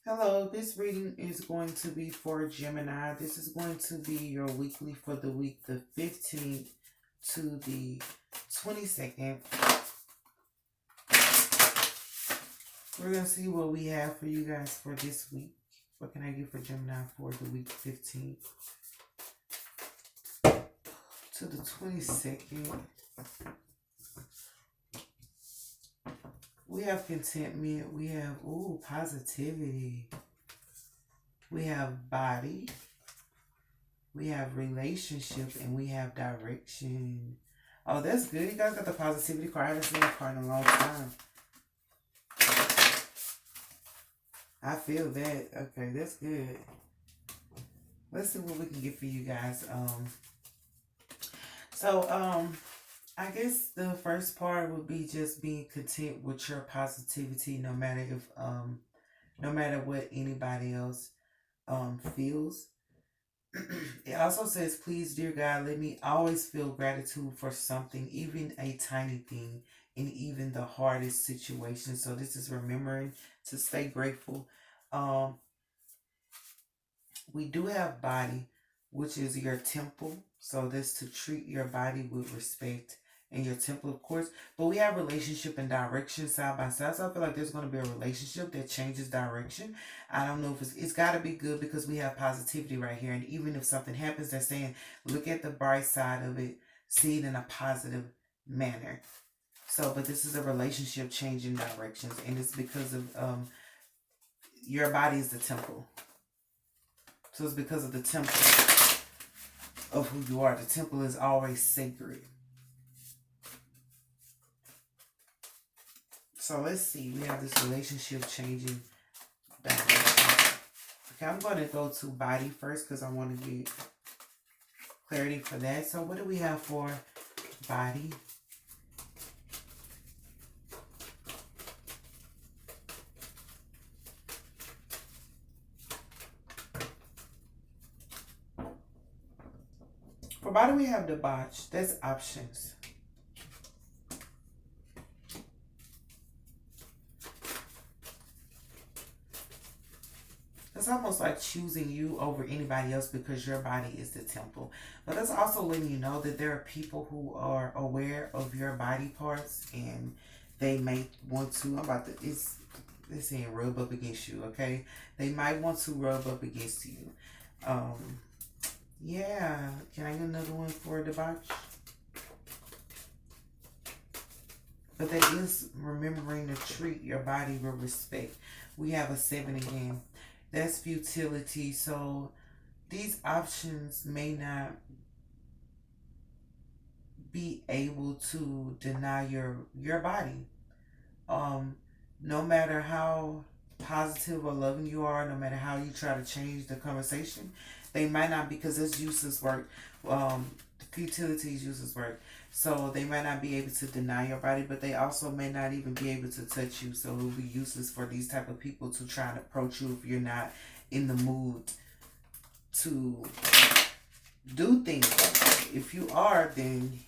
Hello, this reading is going to be for Gemini. This is going to be your weekly for the week the 15th to the 22nd. We're going to see what we have for you guys for this week. What can I get for Gemini for the week 15th to the 22nd? We have contentment. We have, positivity. We have body. We have relationship. And we have direction. Oh, that's good. You guys got the positivity card. I haven't seen that card in a long time. I feel that. Okay, that's good. Let's see what we can get for you guys. I guess the first part would be just being content with your positivity, no matter what anybody else feels. It also says, please, dear God, let me always feel gratitude for something, even a tiny thing, in even the hardest situation. So this is remembering to stay grateful. We do have body, which is your temple. So this to treat your body with respect, and your temple, of course. But we have relationship and direction side by side. So I feel like there's going to be a relationship that changes direction. I don't know if it's got to be good because we have positivity right here. And even if something happens, they're saying, look at the bright side of it, see it in a positive manner. So, but this is a relationship changing directions. And it's because of your body is the temple. So it's because of the temple of who you are. The temple is always sacred. So let's see. We have this relationship changing direction. Okay, I'm going to go to body first because I want to get clarity for that. So what do we have for body? For body, we have debauch. That's options. It's almost like choosing you over anybody else because your body is the temple. But that's also letting you know that there are people who are aware of your body parts and they may want to, it's saying rub up against you, okay? They might want to rub up against you. Yeah. Can I get another one for debauch? But that is remembering to treat your body with respect. We have a 7 again. That's futility. So these options may not be able to deny your body. No matter how positive or loving you are, no matter how you try to change the conversation, they might not, because it's useless work. Futility is useless work. So they might not be able to deny your body, but they also may not even be able to touch you. So it will be useless for these type of people to try and approach you if you're not in the mood to do things like that. If you are, then,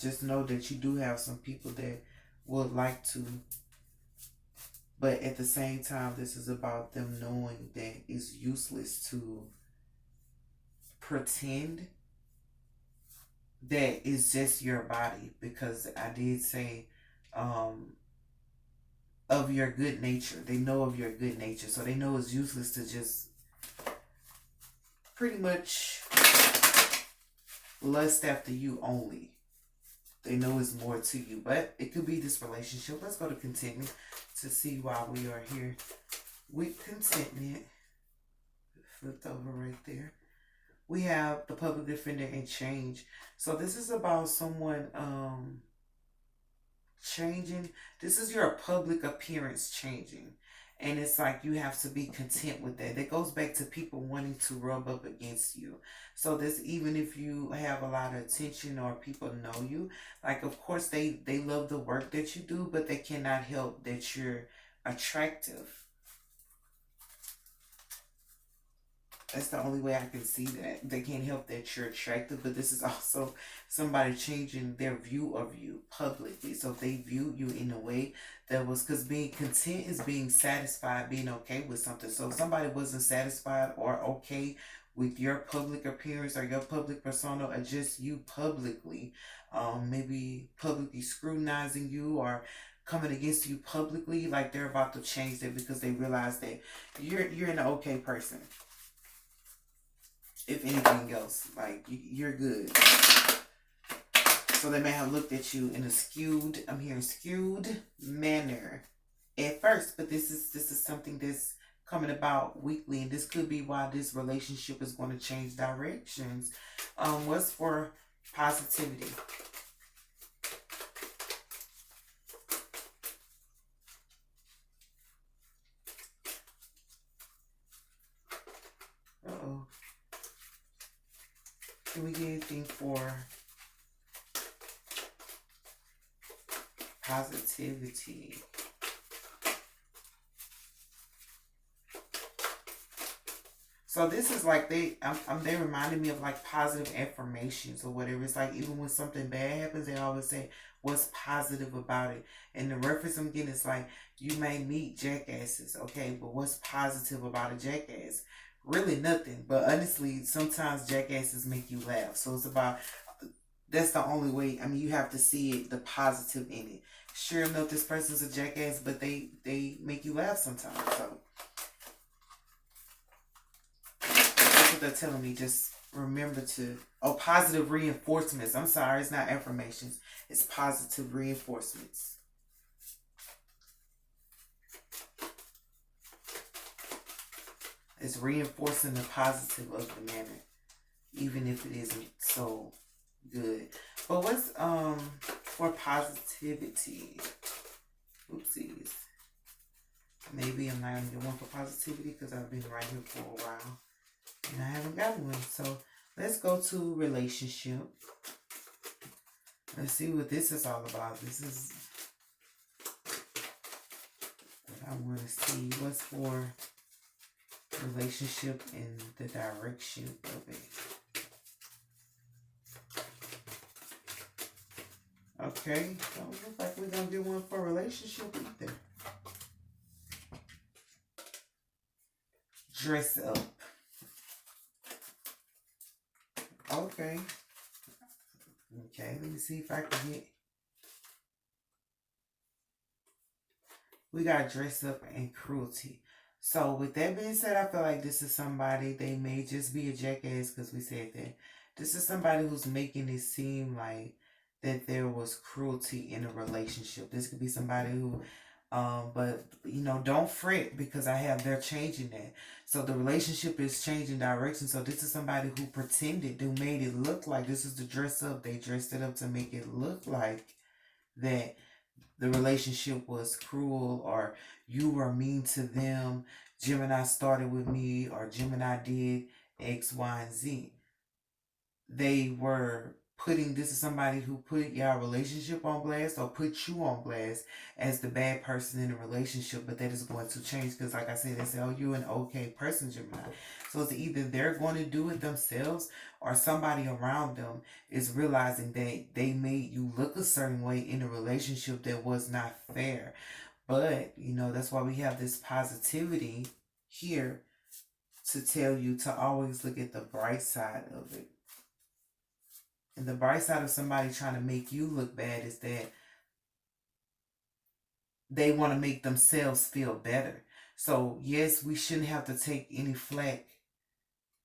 just know that you do have some people that would like to. But at the same time, this is about them knowing that it's useless to pretend that it's just your body, because I did say of your good nature. They know of your good nature. So they know it's useless to just pretty much lust after you only. They know it's more to you. But it could be this relationship. Let's go to contentment to see why we are here. With contentment, flipped over right there, we have the public defender and change. So this is about someone changing. This is your public appearance changing. And it's like you have to be content with that. That goes back to people wanting to rub up against you. So this, even if you have a lot of attention or people know you, like, of course they love the work that you do, but they cannot help that you're attractive. That's the only way I can see that. They can't help that you're attractive, but this is also somebody changing their view of you publicly. So if they view you in a way that was, because being content is being satisfied, being okay with something. So if somebody wasn't satisfied or okay with your public appearance or your public persona or just you publicly, maybe publicly scrutinizing you or coming against you publicly, like they're about to change that because they realize that you're an okay person. If anything else, like you're good. So they may have looked at you in a skewed, I'm hearing skewed manner at first, but this is something that's coming about weekly, and this could be why this relationship is going to change directions. What's for positivity? Uh-oh. Can we get anything for positivity? So this is like they reminded me of like positive affirmations or whatever. It's like even when something bad happens, they always say what's positive about it. And the reference I'm getting is like you may meet jackasses, okay, but what's positive about a jackass? Really nothing. But honestly, sometimes jackasses make you laugh. So it's about that's the only way. I mean, you have to see it, the positive in it. Sure enough, this person's a jackass, but they make you laugh sometimes. So that's what they're telling me. Just remember to positive reinforcements. I'm sorry, it's not affirmations. It's positive reinforcements. It's reinforcing the positive of the manner, even if it isn't so good. But what's for positivity? Oopsies. Maybe I'm not gonna get one for positivity because I've been right here for a while and I haven't gotten one. So let's go to relationship. Let's see what this is all about. This is what I want to see. What's for relationship and the direction of it. Okay, don't look like we're gonna get one for relationship either. Dress up. Okay. Okay, let me see if I can get. We got dress up and cruelty. So with that being said, I feel like this is somebody, they may just be a jackass because we said that. This is somebody who's making it seem like that there was cruelty in a relationship. This could be somebody who, but you know, don't fret because I have, they're changing that. So the relationship is changing direction. So this is somebody who pretended, who made it look like this is the dress up. They dressed it up to make it look like that the relationship was cruel or you were mean to them. Gemini started with me or Gemini did X, Y, and Z. They were putting, this is somebody who put your relationship on blast or put you on blast as the bad person in the relationship, but that is going to change because like I said, they say, oh, you're an okay person, Gemini. So it's either they're going to do it themselves or somebody around them is realizing that they made you look a certain way in a relationship that was not fair. But you know, that's why we have this positivity here to tell you to always look at the bright side of it. And the bright side of somebody trying to make you look bad is that they want to make themselves feel better. So, yes, we shouldn't have to take any flack.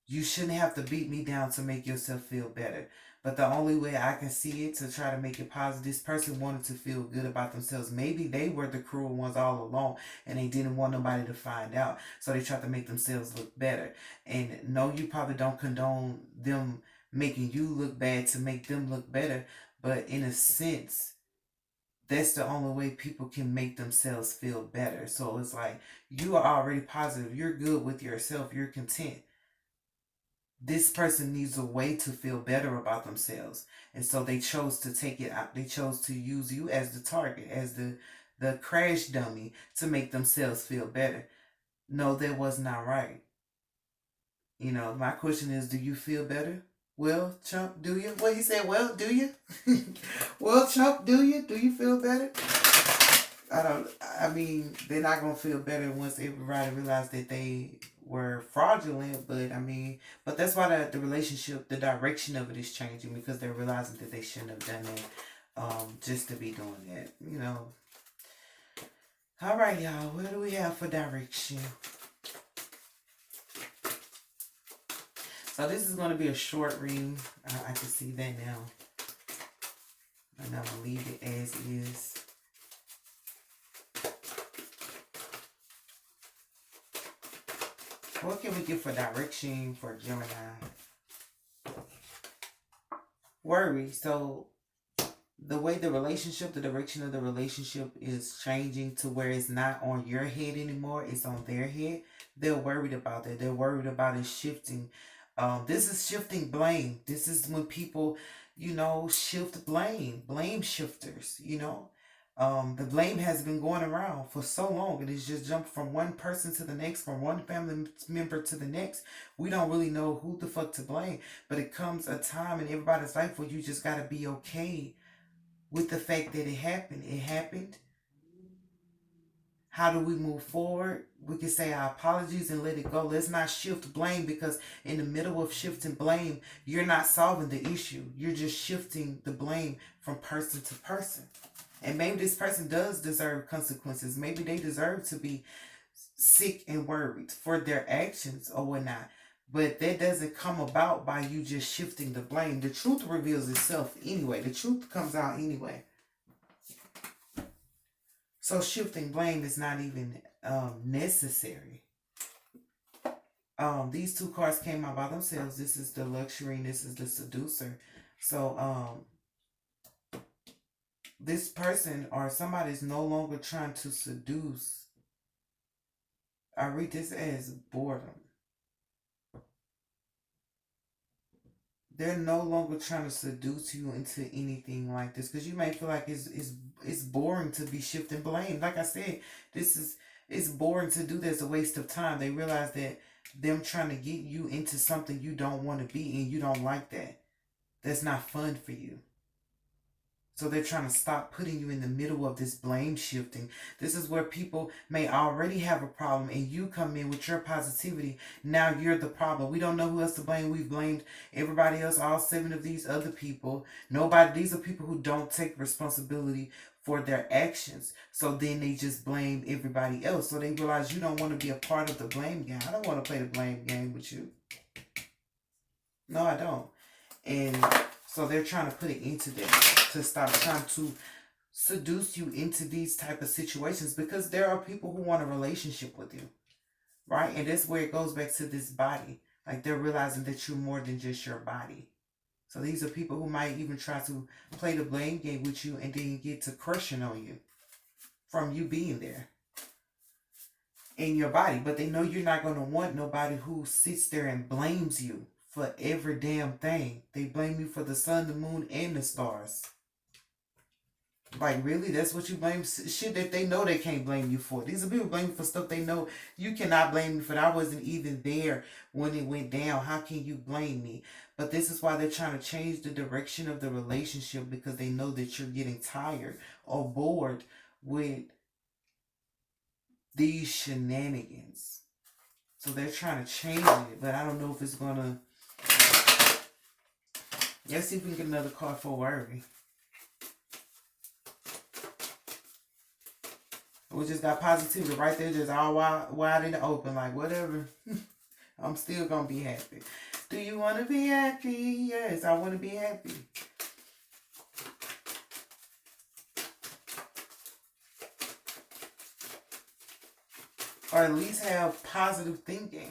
You shouldn't have to beat me down to make yourself feel better. But the only way I can see it to try to make it positive, this person wanted to feel good about themselves. Maybe they were the cruel ones all along and they didn't want nobody to find out. So they tried to make themselves look better. And no, you probably don't condone them making you look bad to make them look better. But in a sense, that's the only way people can make themselves feel better. So it's like you are already positive. You're good with yourself. You're content. This person needs a way to feel better about themselves. And so they chose to take it out. They chose to use you as the target, as the crash dummy to make themselves feel better. No, that was not right. You know, my question is, do you feel better? Well, chump, do you? Well, he said, well, do you? Well, chump, do you? Do you feel better? I don't, I mean, they're not going to feel better once everybody realized that they were fraudulent, but I mean, but that's why the relationship, the direction of it is changing because they're realizing that they shouldn't have done that just to be doing that, you know. All right, y'all, what do we have for direction? So this is going to be a short reading. I can see that now. And I'm going to leave it as is. What can we get for direction for Gemini? Worry. So the way the relationship, the direction of the relationship is changing to where it's not on your head anymore. It's on their head. They're worried about that. They're worried about it shifting. This is shifting blame. This is when people, you know, shift blame. Blame shifters, you know. The blame has been going around for so long. It has just jumped from one person to the next, from one family member to the next. We don't really know who the fuck to blame. But it comes a time in everybody's life where you just got to be okay with the fact that it happened. It happened. How do we move forward? We can say our apologies and let it go. Let's not shift blame because in the middle of shifting blame, you're not solving the issue. You're just shifting the blame from person to person. And maybe this person does deserve consequences. Maybe they deserve to be sick and worried for their actions or whatnot. But that doesn't come about by you just shifting the blame. The truth reveals itself anyway. The truth comes out anyway. So shifting blame is not even necessary. These two cards came out by themselves. This is the luxury and this is the seducer. So this person or somebody is no longer trying to seduce. I read this as boredom. They're no longer trying to seduce you into anything like this because you may feel like it's boring to be shifting blame. Like I said, it's boring to do this. A waste of time. They realize that them trying to get you into something you don't want to be and you don't like that. That's not fun for you. So they're trying to stop putting you in the middle of this blame shifting. This is where people may already have a problem and you come in with your positivity. Now you're the problem. We don't know who else to blame. We've blamed everybody else, all 7 of these other people. Nobody, these are people who don't take responsibility for their actions. So then they just blame everybody else. So they realize you don't want to be a part of the blame game. I don't want to play the blame game with you. No, I don't. And so they're trying to put it into that to stop trying to seduce you into these type of situations because there are people who want a relationship with you, right? And that's where it goes back to this body. Like they're realizing that you're more than just your body. So these are people who might even try to play the blame game with you and then get to crushing on you from you being there in your body. But they know you're not going to want nobody who sits there and blames you for every damn thing. They blame you for the sun, the moon, and the stars. Like, really? That's what you blame? Shit that they know they can't blame you for. These are people blaming for stuff they know you cannot blame me for. I wasn't even there when it went down. How can you blame me? But this is why they're trying to change the direction of the relationship because they know that you're getting tired or bored with these shenanigans. So they're trying to change it, but I don't know if it's going to... Let's see if we can get another card for worry. We just got positivity right there, just all wide in the open, like whatever. I'm still going to be happy. Do you want to be happy? Yes, I want to be happy. Or at least have positive thinking.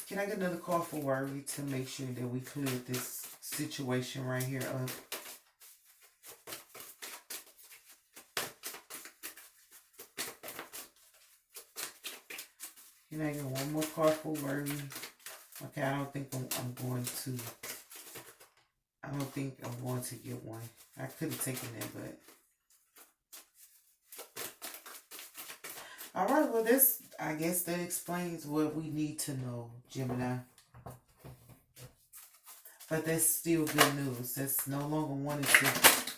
Can I get another call for worry to make sure that we clear this situation right here up? Can I get one more card for worry? Okay, I don't think I'm going to. I don't think I'm going to get one. I could have taken that, but All right, well, this, I guess that explains what we need to know, Gemini. But that's still good news. That's no longer wanting to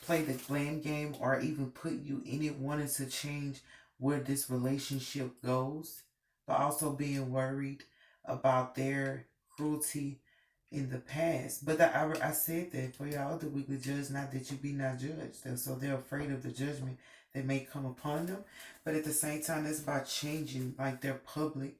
play the blame game or even put you in it, wanting to change where this relationship goes, but also being worried about their cruelty in the past. But I said that for y'all that we could judge, not that you be not judged. And so they're afraid of the judgment that may come upon them. But at the same time, it's about changing like their public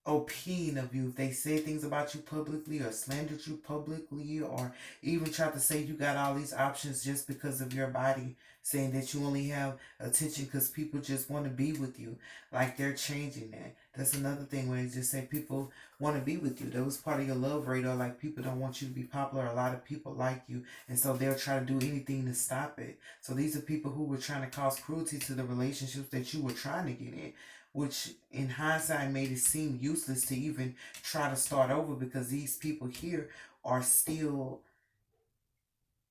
opinion of you. If they say things about you publicly or slandered you publicly or even try to say you got all these options just because of your body, saying that you only have attention because people just want to be with you, like they're changing that. That's another thing where they just say people want to be with you. That was part of your love radar, like people don't want you to be popular. A lot of people like you, and so they'll try to do anything to stop it. So these are people who were trying to cause cruelty to the relationships that you were trying to get in, which in hindsight made it seem useless to even try to start over, because these people here are still,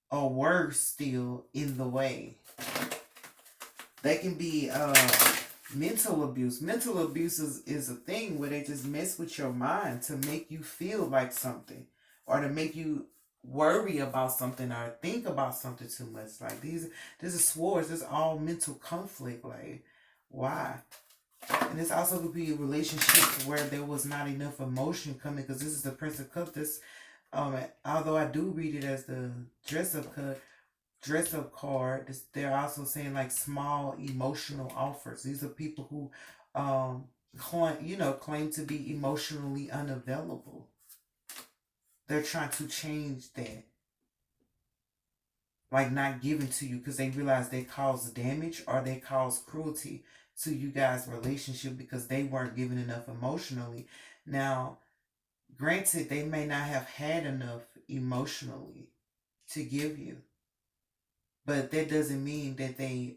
or were still, in the way. They can be mental abuse. Mental abuse is a thing where they just mess with your mind to make you feel like something, or to make you worry about something or think about something too much. Like this is swords. This is all mental conflict. Like, why? And this also could be relationships where there was not enough emotion coming, because this is the Prince of Cups. This, although I do read it as the dress up card, they're also saying like small emotional offers. These are people who, claim to be emotionally unavailable. They're trying to change that, like not giving to you because they realize they cause damage or they cause cruelty to you guys' relationship because they weren't given enough emotionally. Now, granted, they may not have had enough emotionally to give you, but that doesn't mean that they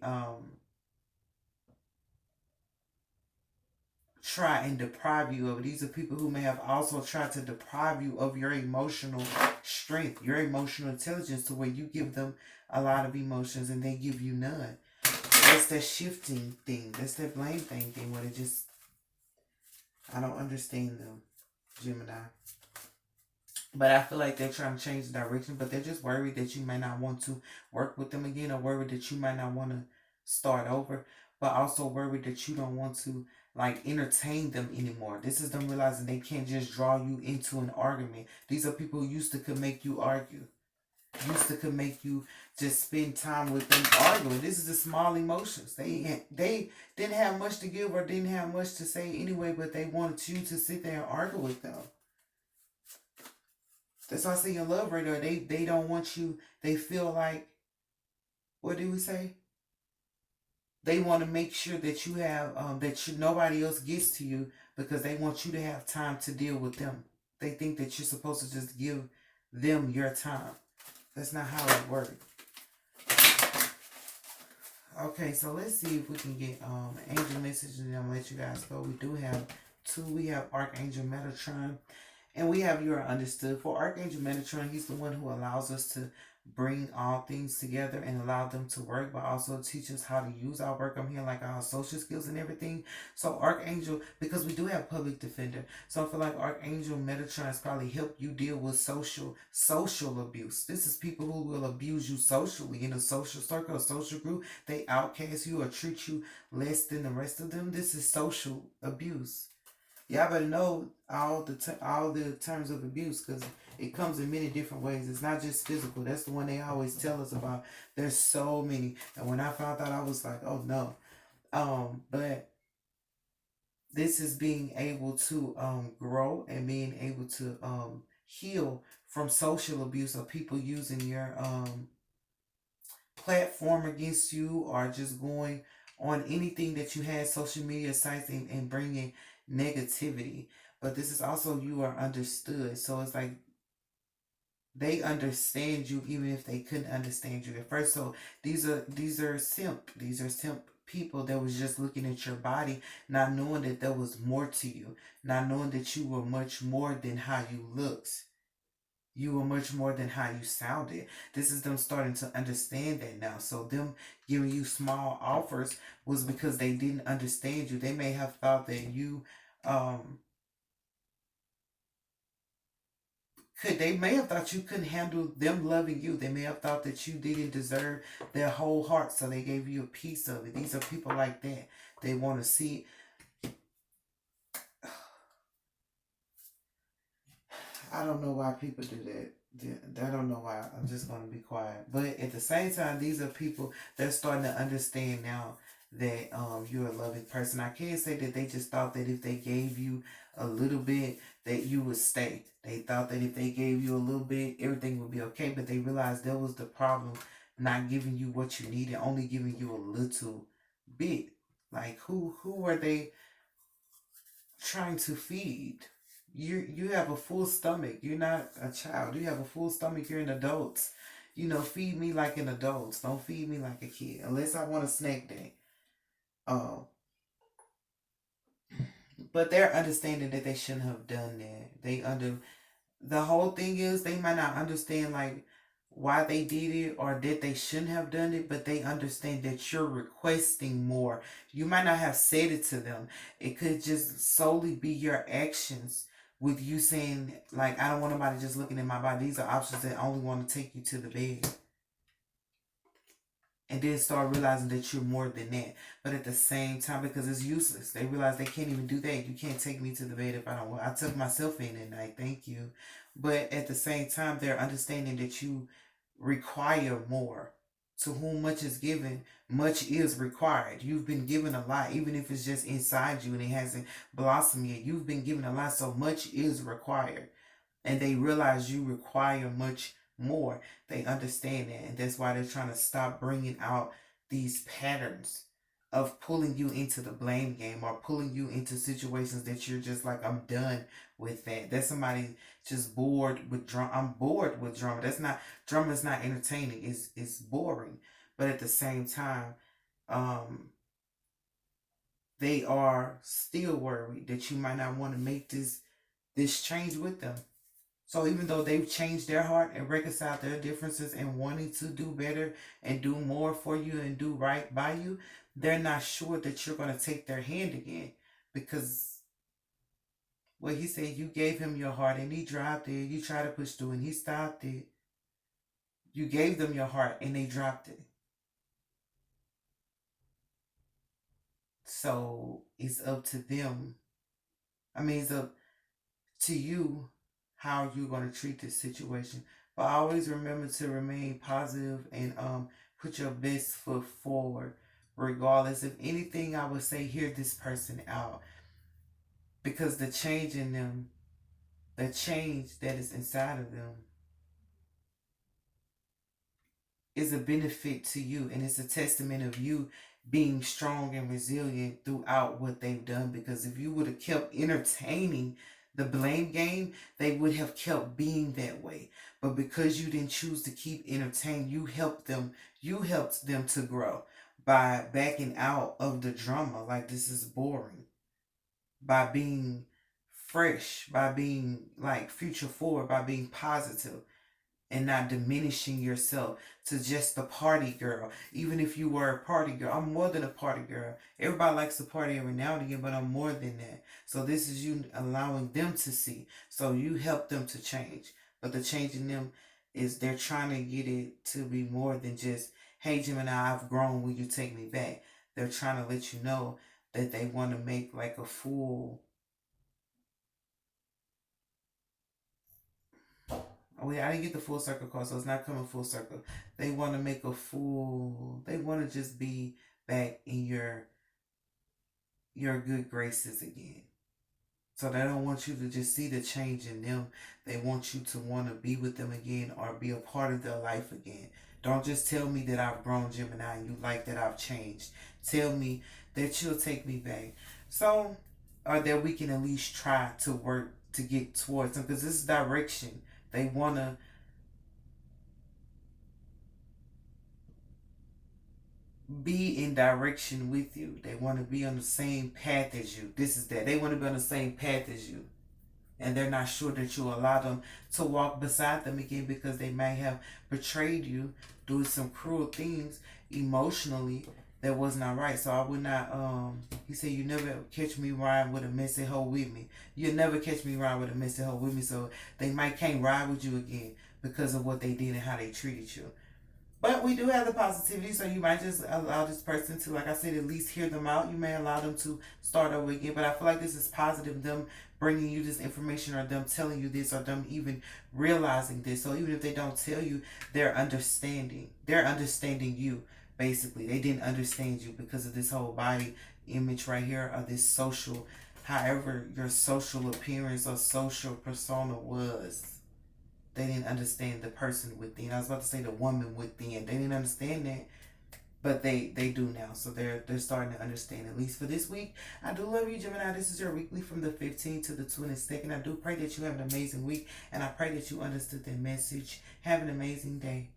try and deprive you of it. These are people who may have also tried to deprive you of your emotional strength, your emotional intelligence, to where you give them a lot of emotions and they give you none. That's that shifting thing. That's that blame thing where they just, I don't understand them, Gemini. But I feel like they're trying to change the direction, but they're just worried that you may not want to work with them again, or worried that you might not want to start over, but also worried that you don't want to like entertain them anymore. This is them realizing they can't just draw you into an argument. These are people who used to could make you argue. Used to could make you just spend time with them arguing. This is the small emotions. They didn't have much to give or didn't have much to say anyway, but they wanted you to sit there and argue with them. That's why I say your love radar. They don't want you. They feel like, what do we say? They want to make sure that you have nobody else gets to you, because they want you to have time to deal with them. They think that you're supposed to just give them your time. That's not how it works. Okay, so let's see if we can get angel message, and then I'll let you guys go. We do have two. We have Archangel Metatron, and we have You Are Understood. For Archangel Metatron, he's the one who allows us to bring all things together and allow them to work, but also teach us how to use our work. I'm hearing like our social skills and everything. So Archangel, because we do have public defender, so I feel like Archangel Metatron has probably helped you deal with social abuse. This is people who will abuse you socially in a social circle, a social group. They outcast you or treat you less than the rest of them. This is social abuse. Y'all better know all the terms of abuse, because it comes in many different ways. It's not just physical. That's the one they always tell us about. There's so many. And when I found out, I was like, oh no. But this is being able to grow and being able to heal from social abuse of people using your platform against you, or just going on anything that you had, social media sites, and bringing negativity. But this is also You Are Understood. So it's like they understand you even if they couldn't understand you at first. So these are simp people that was just looking at your body, not knowing that there was more to you, not knowing that you were much more than how you looked. You were much more than how you sounded. This is them starting to understand that now. So them giving you small offers was because they didn't understand you. They may have thought that you um they may have thought you couldn't handle them loving you. They may have thought that you didn't deserve their whole heart, so they gave you a piece of it. These are people like that. They want to see. I don't know why people do that. I don't know why. I'm just going to be quiet. But at the same time, these are people that are starting to understand now that you're a loving person. I can't say that they just thought that if they gave you a little bit, that you would stay. They thought that if they gave you a little bit, everything would be okay. But they realized that was the problem, not giving you what you needed, only giving you a little bit. Like who are they trying to feed? You have a full stomach. You're not a child. You have a full stomach. You're an adult. Feed me like an adult. Don't feed me like a kid. Unless I want a snack day. Um, but they're understanding that they shouldn't have done that. The whole thing is they might not understand like why they did it or that they shouldn't have done it, but they understand that you're requesting more. You might not have said it to them. It could just solely be your actions with you saying like, I don't want nobody just looking at my body. These are options that only want to take you to the bed, and then start realizing that you're more than that. But at the same time, because it's useless, they realize they can't even do that. You can't take me to the bed if I don't want. I took myself in at night. Thank you. But at the same time, they're understanding that you require more. To whom much is given, much is required. You've been given a lot, even if it's just inside you and it hasn't blossomed yet. You've been given a lot, so much is required, and they realize you require much more. They understand that, and that's why they're trying to stop bringing out these patterns of pulling you into the blame game or pulling you into situations that you're just like, I'm done with that. That's somebody just bored with drama. I'm bored with drama. That's not drama. Is not entertaining. It's boring. But at the same time, um, they are still worried that you might not want to make this change with them. So even though they've changed their heart and reconciled their differences and wanting to do better and do more for you and do right by you, they're not sure that you're going to take their hand again. Because well, he said you gave him your heart and he dropped it. You tried to push through and he stopped it. You gave them your heart and they dropped it. So it's up to them. I mean, it's up to you how you're going to treat this situation. But always remember to remain positive and put your best foot forward. Regardless of anything, I would say hear this person out, because the change in them, the change that is inside of them, is a benefit to you, and it's a testament of you being strong and resilient throughout what they've done. Because if you would have kept entertaining the blame game, they would have kept being that way. But because you didn't choose to keep entertaining, you helped them to grow by backing out of the drama like this is boring, by being fresh, by being like future forward, by being positive and not diminishing yourself to just the party girl. Even if you were a party girl, I'm more than a party girl. Everybody likes to party every now and again, but I'm more than that. So this is you allowing them to see. So you help them to change. But the change in them is they're trying to get it to be more than just, hey Gemini, I've grown, will you take me back? They're trying to let you know that they want to make like a full. Oh, wait, I didn't get the full circle card, so it's not coming full circle. They want to make a full. They want to just be back in your good graces again. So they don't want you to just see the change in them. They want you to want to be with them again or be a part of their life again. Don't just tell me that I've grown, Gemini, and you like that I've changed. Tell me that you'll take me back. So, or that we can at least try to work to get towards them, because this is direction. They want to be in direction with you. They want to be on the same path as you. This is that. They want to be on the same path as you. and they're not sure that you allow them to walk beside them again because they may have betrayed you, doing some cruel things emotionally that was not right. So I would not, he said, you never catch me riding with a messy hoe with me. You'll never catch me riding with a messy hoe with me. So they might can't ride with you again because of what they did and how they treated you. But we do have the positivity, so you might just allow this person to, like I said, at least hear them out. You may allow them to start over again. But I feel like this is positive, them bringing you this information or them telling you this or them even realizing this. So even if they don't tell you, they're understanding. They're understanding you, basically. They didn't understand you because of this whole body image right here or this social, however your social appearance or social persona was. They didn't understand the person within. I was about to say the woman within. They didn't understand that, but they do now. So they're starting to understand, at least for this week. I do love you, Gemini. This is your weekly from the 15th to the 22nd. I do pray that you have an amazing week, and I pray that you understood the message. Have an amazing day.